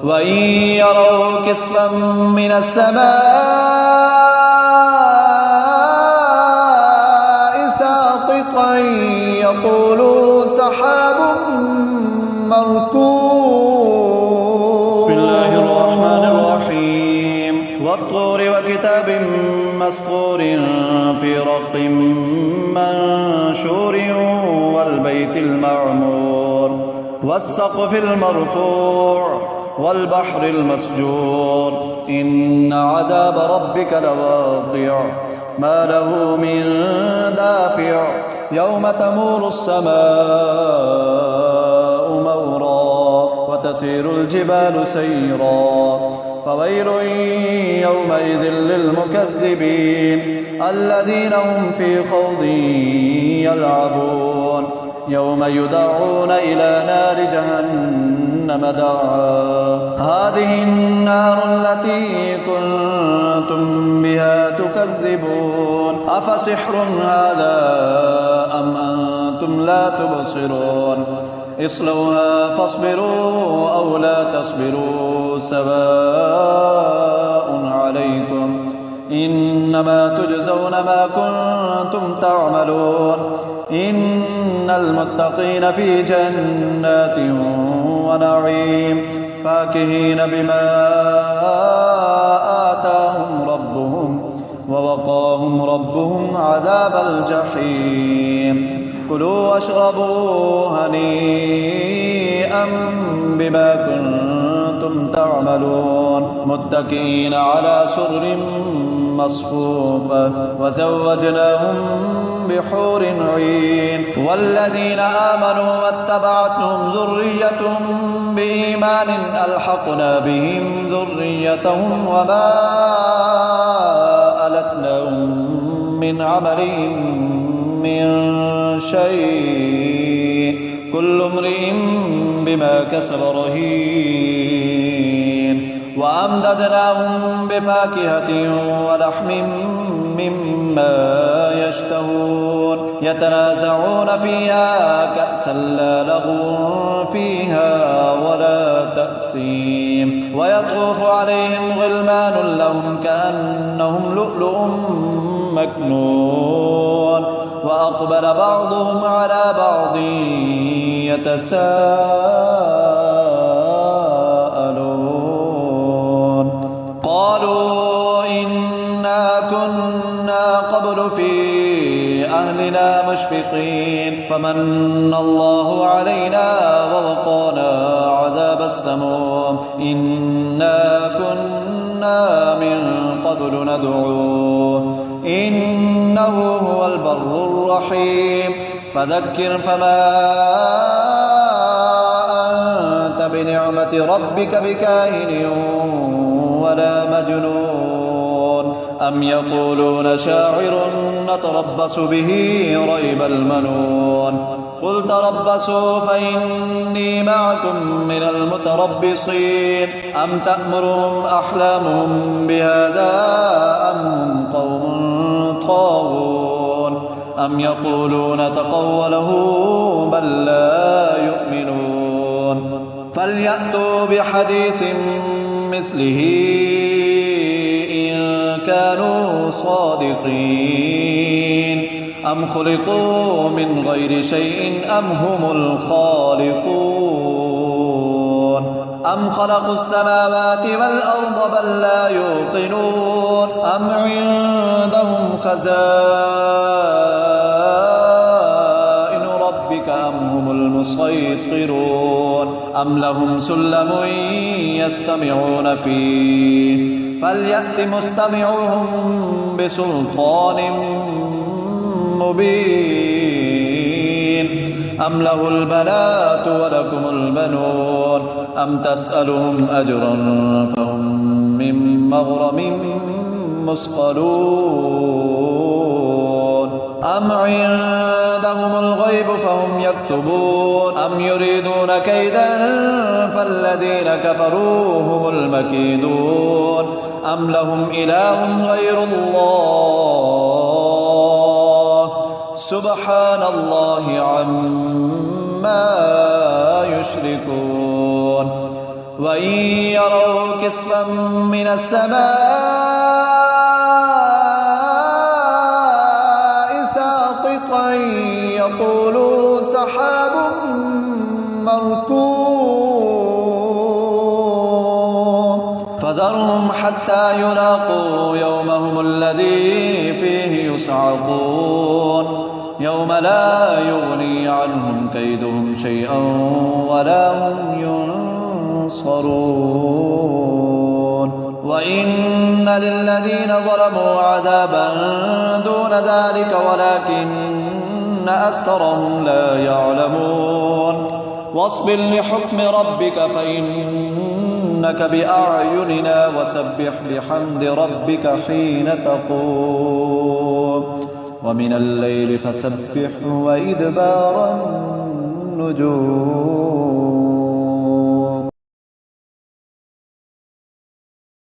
وإن يروا كسفا من السماء ساقطا يقولوا سحاب مركوم. بسم الله الرحمن الرحيم. والطور وكتاب مسطور في رق منشور والبيت المعمور والسقف المرفوع والبحر المسجور إن عذاب ربك لواقع ما له من دافع يوم تمور السماء مورا وتسير الجبال سيرا فويل يومئذ للمكذبين الذين هم في خوض يلعبون يوم يدعون إلى نار جهنم دعا هذه النار التي كنتم بها تكذبون أفسحر هذا أم أنتم لا تبصرون اصلوها فاصبروا أو لا تصبروا سواء عليكم إنما تجزون ما كنتم تعملون إن المتقين في جنات ونعيم فاكهين بما آتاهم ربهم ووقاهم ربهم عذاب الجحيم كلوا واشربوا هنيئا بما كنتم تعملون متكئين على سرر مصفوفة وزوجناهم بحور عين والذين آمنوا واتبعتهم ذريتهم بإيمان ألحقنا بهم ذريتهم وما ألتناهم من عملهم من شيء كل امرئ بما كسب رهين وأمددناهم بفاكهة ولحم مما يشتهون يتنازعون فيها كأسا لا لغو فيها ولا تأثيم ويطوف عليهم غلمان لهم كأنهم لؤلؤ مكنون وأقبل بعضهم على بعض يتساءلون قالوا إنا كنا قبل في أهلنا مشفقين فمن الله علينا ووقانا عذاب السموم إنا كنا من قبل ندعوه إنه هو البر الرحيم فذكر فما أنت بنعمة ربك بكاهن ولا مجنون أم يقولون شاعر نتربص به ريب المنون قل تربصوا فإني معكم من المتربصين أم تأمرهم أحلامهم بهذا أم هم قوم طاغون أم يقولون تقوله بل لا يؤمنون فليأتوا بحديث مثله إن كانوا صادقين أم خلقوا من غير شيء أم هم الخالقون أم خلقوا السماوات والأرض بل لا يوقنون أم عندهم خزائن ربك أم هم المسيطرون أم لهم سلم يستمعون فيه فليأت مستمعهم بسلطان مبين أم له البنات ولكم البنون أم تسألهم أجرا فهم من مغرم مثقلون أم عندهم الغيب فهم يكتبون أم يريدون كيدا فالذين كفروا هم المكيدون أم لهم إله غير الله سبحان الله عما يشركون وإن يروا كسفا من السماء ساقطا يقولوا سحاب مركوم فذرهم حتى يلاقوا يومهم الذي فيه يصعقون يوم لا يغني عنهم كيدهم شيئا ولا هم ينصرون وإن للذين ظلموا عذابا دون ذلك ولكن أكثرهم لا يعلمون واصبر لحكم ربك فإنك بأعيننا وسبح بحمد ربك حين تقوم ومن الليل فسبحه وإدبار النجوم